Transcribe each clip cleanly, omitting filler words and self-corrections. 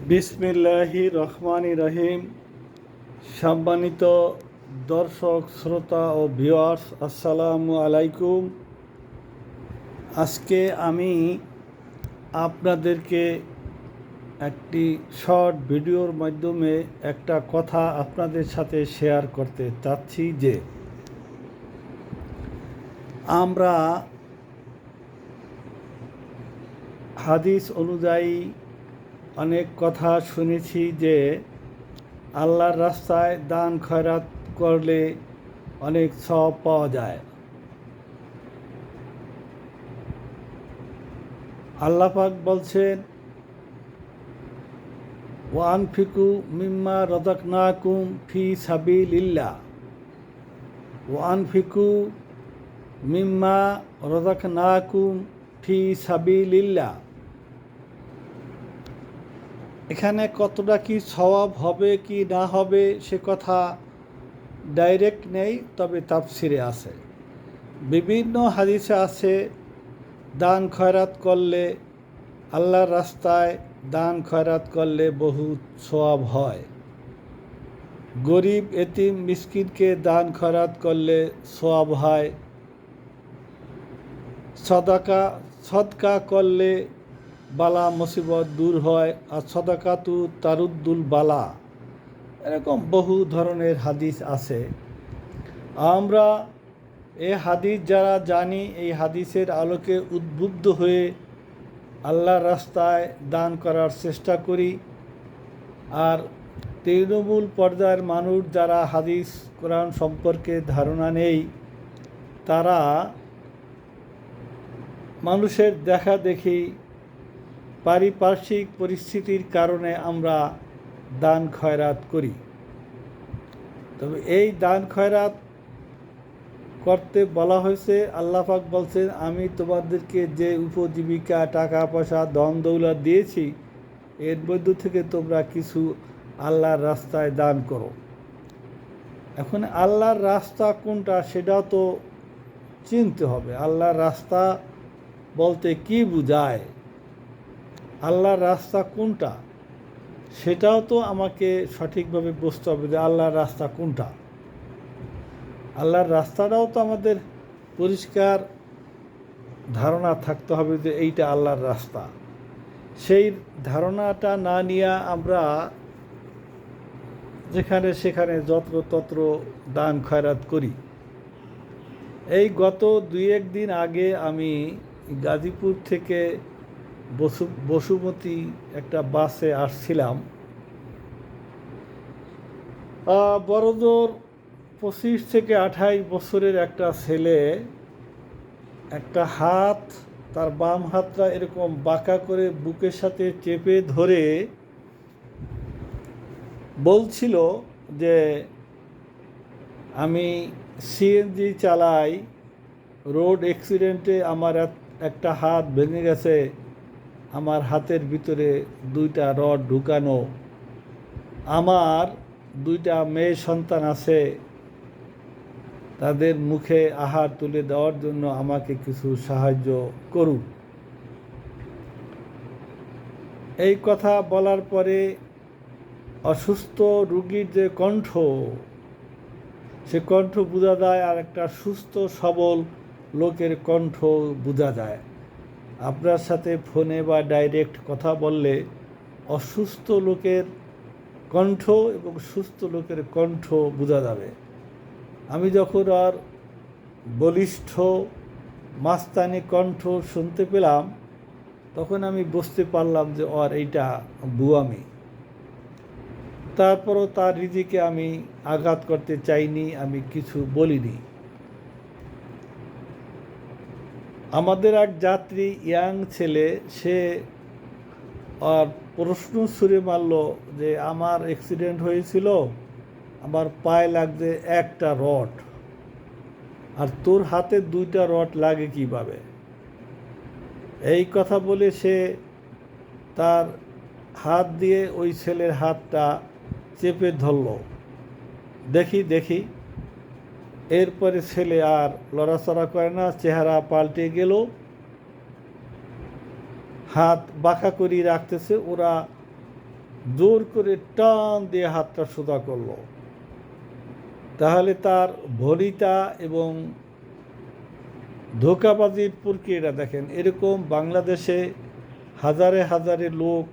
বিসমিল্লাহির রহমানির রহিম। সম্মানিত দর্শক শ্রোতা ও ভিউয়ার্স, আসসালামু আলাইকুম। আজকে আমি আপনাদেরকে একটি শর্ট ভিডিওর মাধ্যমে একটা কথা আপনাদের সাথে শেয়ার করতে চাচ্ছি যে আমরা হাদিস অনুযায়ী অনেক কথা শুনেছি যে আল্লাহর রাস্তায় দান খয়রাত করলে অনেক সওয়াব পাওয়া যায়। আল্লাহ পাক বলছেন, ওয়ানফিকু মিম্মা রাযাকনাকুম ফি সাবিলিল্লাহ, ওয়ানফিকু মিম্মা রাযাকনাকুম ফি সাবিলিল্লাহ। এখানে কতটা কি সওয়াব হবে কি না হবে সে কথা ডাইরেক্ট নেই, তবে তাফসিরে আছে, বিভিন্ন হাদিসে আছে দান খয়রাত করলে, আল্লাহর রাস্তায় দান খয়রাত করলে বহুত সওয়াব হয়। গরিব এতিম মিসকিনকে দান খয়রাত করলে সওয়াব হয়। সদকা করলে বালা মুসিবত দূর হয়। আর সদাকাতু তারুদ্দুল বালা, এরকম বহু ধরনের হাদিস আছে। আমরা এই হাদিস যারা জানি, এই হাদিসের আলোকে উদ্বুদ্ধ হয়ে আল্লাহর রাস্তায় দান করার চেষ্টা করি। আর তৃণমূল পর্যায়ের মানুষ যারা হাদিস কোরআন সম্পর্কে ধারণা নেই, তারা মানুষের দেখা দেখি পারিপার্শ্বিক পরিস্থিতির কারণে আমরা দান খয়রাত করি। তবে এই দান খয়রাত করতে বলা হয়েছে, আল্লাহ পাক বলছেন, আমি তোমাদেরকে যে উপজীবিকা টাকা পয়সা ধন দৌলত দিয়েছি, এর মধ্য থেকে তোমরা কিছু আল্লাহর রাস্তায় দান করো। এখন আল্লাহর রাস্তা কোনটা সেটাও তো চিনতে হবে। আল্লাহর রাস্তা বলতে কি বোঝায়, আল্লাহর রাস্তা কোনটা সেটাও তো আমাকে সঠিকভাবে বুঝতে হবে যে আল্লাহর রাস্তা কোনটা। আল্লাহর রাস্তাটাও তো আমাদের পরিষ্কার ধারণা থাকতে হবে যে এইটা আল্লাহর রাস্তা। সেই ধারণাটা না নিয়ে আমরা যেখানে সেখানে যত্রতত্র দান খয়রাত করি। এই গত 2-1 দিন আগে আমি গাজীপুর থেকে বসুমতী একটা বাসে আসছিলাম। বড়জোর 25 থেকে 28 বছরের একটা ছেলে, একটা হাত, তার বাম হাতটা এরকম বাঁকা করে বুকের সাথে চেপে ধরে বলছিল যে আমি সিএনজি চালাই, রোড অ্যাক্সিডেন্টে আমার একটা হাত ভেঙে গেছে, আমার হাতের ভিতরে 2টা রড ঢুকানো, আমার 2টা মেয়ে সন্তান আছে, তাদের মুখে আহার তুলে দেওয়ার জন্য আমাকে কিছু সাহায্য করুন। এই কথা বলার পরে অসুস্থ রুগীর যে কণ্ঠ, সে কণ্ঠ বোঝা যায়, আর একটা সুস্থ সবল লোকের কণ্ঠ বোঝা যায়। আপনার সাথে ফোনে বা ডাইরেক্ট কথা বললে অসুস্থ লোকের কণ্ঠ এবং সুস্থ লোকের কণ্ঠ বোঝা যাবে। আমি যখন আর বলিষ্ঠ মাস্তানি কণ্ঠ শুনতে পেলাম, তখন আমি বুঝতে পারলাম যে ওর এইটা বুয়ামি। তারপরও তার রিজিকে আমি আঘাত করতে চাইনি, আমি কিছু বলিনি। আমাদের এক যাত্রী ইয়াং ছেলে, সে আর প্রশ্ন ছুঁড়ে মারল যে আমার অ্যাক্সিডেন্ট হয়েছিল, আমার পায়ে লাগছে একটা রড, আর তোর হাতে 2টা রড লাগে কীভাবে? এই কথা বলে সে তার হাত দিয়ে ওই ছেলের হাতটা চেপে ধরল। দেখি এরপরে ছেলে আর লড়াচড়া করে না, চেহারা পাল্টে গেল, হাত বাঁকা করিয়ে রাখতেছে। ওরা জোর করে টান দিয়ে হাতটা সোজা করলো। তাহলে তার ভরিতা এবং ধোঁকাবাজির প্রক্রিয়াটা দেখেন। এরকম বাংলাদেশে হাজারে হাজারে লোক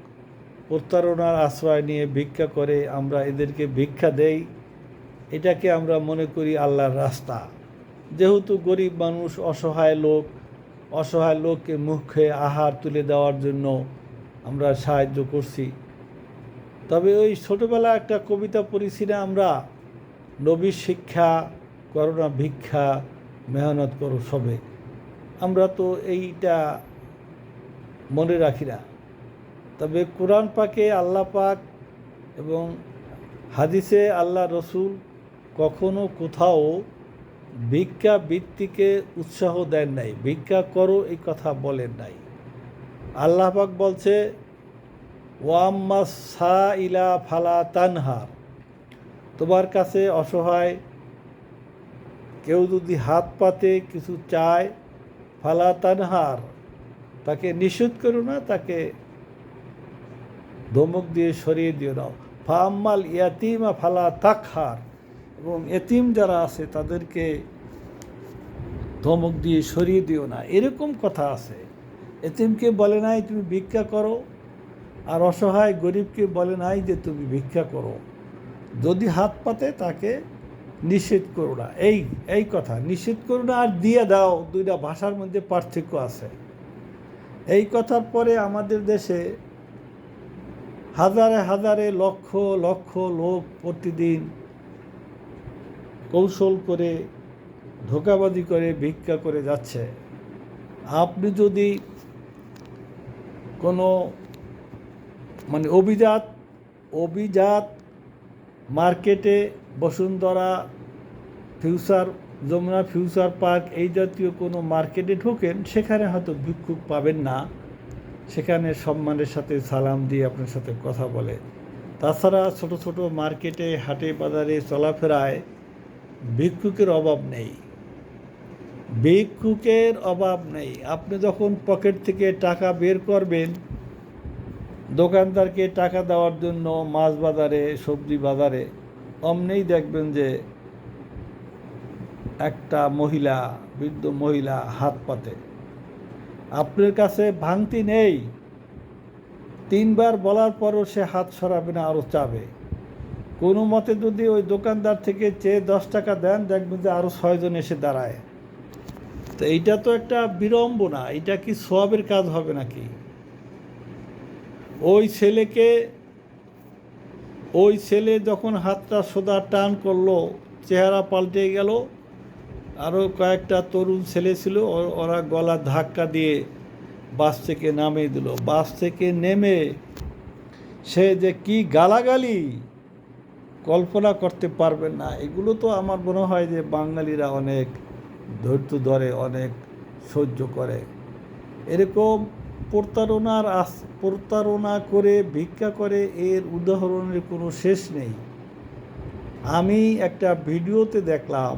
প্রতারণার আশ্রয় নিয়ে ভিক্ষা করে, আমরা এদেরকে ভিক্ষা দেই। এটাকে আমরা মনে করি আল্লাহর রাস্তা। যেহেতু গরিব মানুষ, অসহায় লোককে মুখে আহার তুলে দেওয়ার জন্য আমরা সাহায্য করছি। তবে ওই ছোটোবেলা একটা কবিতা পড়েছি না আমরা, নবীর শিক্ষা করো না ভিক্ষা, মেহনত করো সবে। আমরা তো এইটা মনে রাখি না। তবে কোরআন পাকে আল্লাহ পাক এবং হাদিসে আল্লাহ রসুল কখনো কোথাও ভিক্ষা বৃত্তিকে উৎসাহ দেন নাই, ভিক্ষা করো এই কথা বলেন নাই। আল্লাহ পাক বলছে ওয়াম্মা সা ইলা ফালা তানহার, তোমার কাছে অসহায় কেউ যদি হাত পাতে কিছু চায়, ফালা তানহার, তাকে নিষেধ করো না, তাকে ধমক দিয়ে সরিয়ে দিও না। ফাম্মাল ইয়াতিমা ফালা তাকহার, এবং এতিম যারা আছে তাদেরকে ধমক দিয়ে সরিয়ে দিও না, এরকম কথা আছে। এতিমকে বলে নাই তুমি ভিক্ষা করো, আর অসহায় গরিবকে বলে নাই যে তুমি ভিক্ষা করো। যদি হাত পাতে তাকে নিষেধ করো না, এই কথা। নিষেধ করো না আর দিয়ে দাও, দুইটা ভাষার মধ্যে পার্থক্য আছে। এই কথার পরে আমাদের দেশে হাজারে হাজারে লক্ষ লক্ষ লোক প্রতিদিন কৌশল করে ধোঁকাবাজি করে ভিক্ষা করে যাচ্ছে। আপনি যদি কোনো অভিজাত মার্কেটে, বসুন্ধরা, যমুনা ফিউচার পার্ক এই জাতীয় কোনো মার্কেটে ঢোকেন, সেখানে হয়তো ভিক্ষুক পাবেন না। সেখানে সম্মানের সাথে সালাম দিয়ে আপনার সাথে কথা বলে। তাছাড়া ছোট ছোট মার্কেটে, হাটে বাজারে চলাফেরায় ভিক্ষুকের অভাব নেই। আপনি যখন পকেট থেকে টাকা বের করবেন দোকানদারকে টাকা দেওয়ার জন্য, মাছ বাজারে, সবজি বাজারে, অমনেই দেখবেন যে একটা বৃদ্ধ মহিলা হাত পাতে। আপনার কাছে ভাঙতি নেই, 3 বার বলার পরও সে হাত সরাবে না, আরও চাবে। কোনো মতে যদি ওই দোকানদার থেকে চেয়ে 10 টাকা দেন, দেখবেন যে আরও 6 জন এসে দাঁড়ায়। তো এইটা তো একটা বিড়ম্বনা। এটা কি সওয়াবের কাজ হবে নাকি? ওই ছেলে যখন হাতটা সোজা টান করলো, চেহারা পাল্টে গেল। আরও কয়েকটা তরুণ ছেলে ছিল, ওরা গলা ধাক্কা দিয়ে বাস থেকে নামিয়ে দিল। বাস থেকে নেমে সে যে কি গালাগালি কল্পনা করতে পারবেন না। এগুলো তো আমার মনে হয় যে বাঙালিরা অনেক ধৈর্য ধরে, অনেক সহ্য করে। এরকম প্রতারণা করে ভিক্ষা করে এর উদাহরণের কোনো শেষ নেই। আমি একটা ভিডিওতে দেখলাম,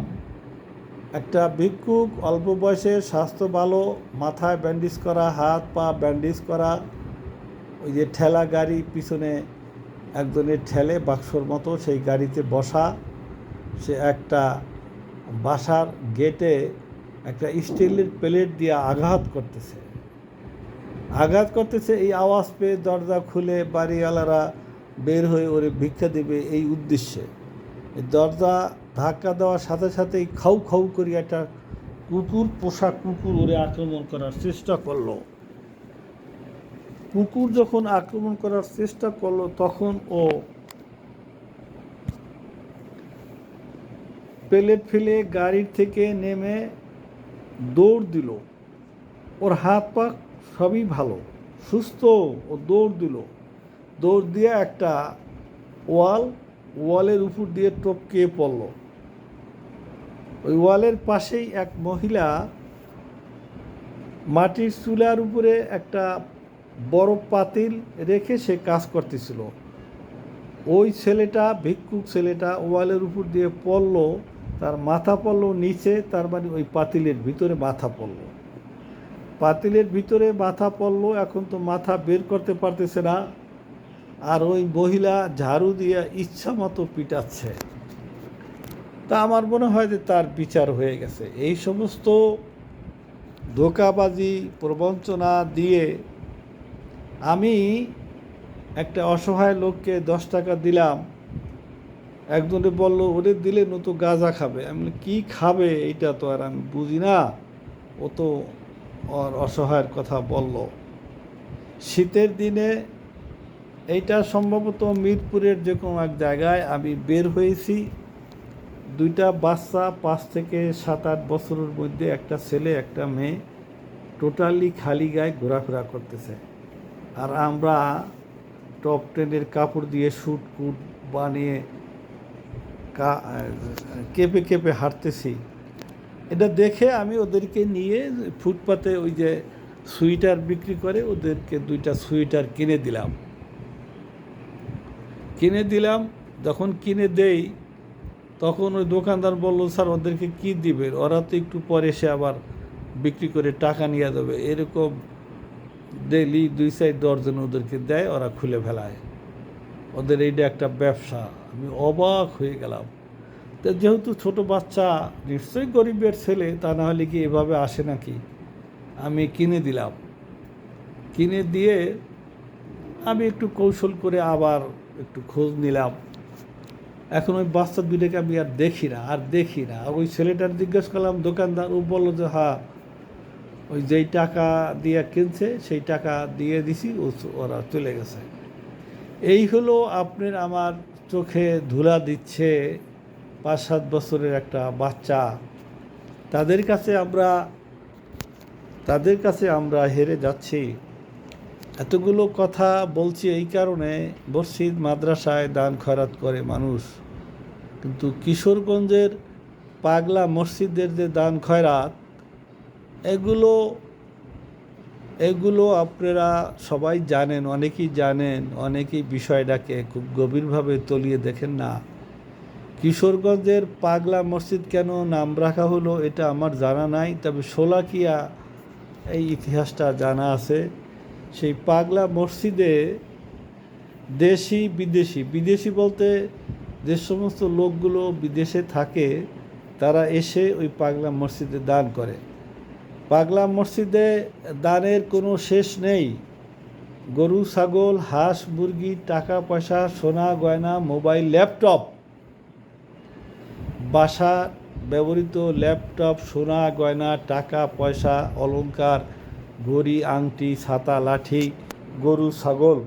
একটা ভিক্ষুক, অল্প বয়সে, স্বাস্থ্য ভালো, মাথায় ব্যান্ডেজ করা, হাত পা ব্যান্ডেজ করা, ওই যে ঠেলা গাড়ি পিছনে একজনের ঠেলে বাক্সর মতো, সেই গাড়িতে বসা। সে একটা বাসার গেটে একটা স্টিলের প্লেট দিয়ে আঘাত করতেছে। এই আওয়াজ পেয়ে দরজা খুলে বাড়িওয়ালারা বের হয়ে ওরে ভিক্ষা দেবে এই উদ্দেশ্যে। দরজা ধাক্কা দেওয়ার সাথে সাথেই খাউ খাউ করে একটা পোষা কুকুর ওরে আক্রমণ করার চেষ্টা করলো। কুকুর যখন আক্রমণ করার চেষ্টা করলো, তখন ও প্লেট ফেলে গাড়ির থেকে নেমে দৌড় দিল। ওর হাত পা সবই ভালো, সুস্থ। ও দৌড় দিয়ে একটা ওয়ালের উপর দিয়ে টপকে পড়ল। ওই ওয়ালের পাশেই এক মহিলা মাটির চুলার উপরে একটা বড় পাতিল রেখে সে কাজ করতেছিল। ওই ছেলেটা, ভিক্ষুক ছেলেটা, ওয়ালের উপর দিয়ে পড়ল, তার মাথা পড়ল নিচে। তার মানে ওই পাতিলের ভিতরে মাথা পড়ল। এখন তো মাথা বের করতে পারতেছে না। আর ওই মহিলা ঝাড়ু দিয়ে ইচ্ছা মতো পিটাচ্ছে। তা আমার মনে হয় যে তার বিচার হয়ে গেছে। এই সমস্ত ধোঁকাবাজি প্রবঞ্চনা দিয়ে আমি একটা অসহায় লোককে 10 টাকা দিলাম, একজনে বলল ওদের দিলে নতো গাঁজা খাবে। আমি বলি, কী খাবে এইটা তো আর আমি বুঝি না। ও তো ওর অসহায়ের কথা বলল। শীতের দিনে এইটা সম্ভবত মিরপুরের যে কোনো এক জায়গায় আমি বের হয়েছি। 2টা বাচ্চা 5 থেকে 7-8 বছরের মধ্যে, একটা ছেলে একটা মেয়ে, টোটালি খালি গায়ে ঘোরাফেরা করতেছে। আর আমরা টপ 10-এর কাপড় দিয়ে স্যুট কুট বানিয়ে কেঁপে কেঁপে হাঁটতেছি। এটা দেখে আমি ওদেরকে নিয়ে ফুটপাতে ওই যে সোয়েটার বিক্রি করে ওদেরকে 2টা সোয়েটার কিনে দিলাম। যখন কিনে দেই তখন ওই দোকানদার বলল, স্যার ওদেরকে কী দিবেন, ওরা তো একটু পরে এসে আবার বিক্রি করে টাকা নিয়ে যাবে। এরকম ডেইলি 2-4 দর্জন ওদেরকে দেয়, ওরা খুলে ফেলায়। ওদের এইটা একটা ব্যবসা। আমি অবাক হয়ে গেলাম। তো যেহেতু ছোট বাচ্চা, নিশ্চয়ই গরিবের ছেলে, তা না হলে কি এভাবে আসে নাকি। আমি কিনে দিলাম। কিনে দিয়ে আমি একটু কৌশল করে আবার একটু খোঁজ নিলাম। এখন ওই বাচ্চা দুইটাকে আমি আর দেখি না। ওই ছেলেটার জিজ্ঞেস করলাম দোকানদার, ও বললো যে হ্যাঁ, ওই যেই টাকা দিয়ে কিনছে সেই টাকা দিয়ে দিছি, ওরা চলে গেছে। এই হলো আপনার আমার চোখে ধুলা দিচ্ছে 5-7 বছরের একটা বাচ্চা। তাদের কাছে আমরা হেরে যাচ্ছি। এতগুলো কথা বলছি এই কারণে, মসজিদ মাদ্রাসায় দান খয়রাত করে মানুষ, কিন্তু কিশোরগঞ্জের পাগলা মসজিদের যে দান খয়রাত, এগুলো আপনারা সবাই জানেন, অনেকেই বিষয়টাকে খুব গভীরভাবে তলিয়ে দেখেন না। কিশোরগঞ্জের পাগলা মসজিদ কেন নাম রাখা হলো এটা আমার জানা নাই, তবে শোলাকিয়া এই ইতিহাসটা জানা আছে। সেই পাগলা মসজিদে বিদেশি বলতে যে সমস্ত লোকগুলো বিদেশে থাকে তারা এসে ওই পাগলা মসজিদে দান করে। পাগলা মসজিদে দানের কোনো শেষ নেই। গরু ছাগল হাঁস মুরগি, টাকা পয়সা, সোনা গয়না, মোবাইল, ল্যাপটপ, বাসা ব্যবহৃত ল্যাপটপ, সোনা গয়না, টাকা পয়সা, অলংকার, ঘড়ি, আংটি, ছাতা, লাঠি, গরু ছাগল,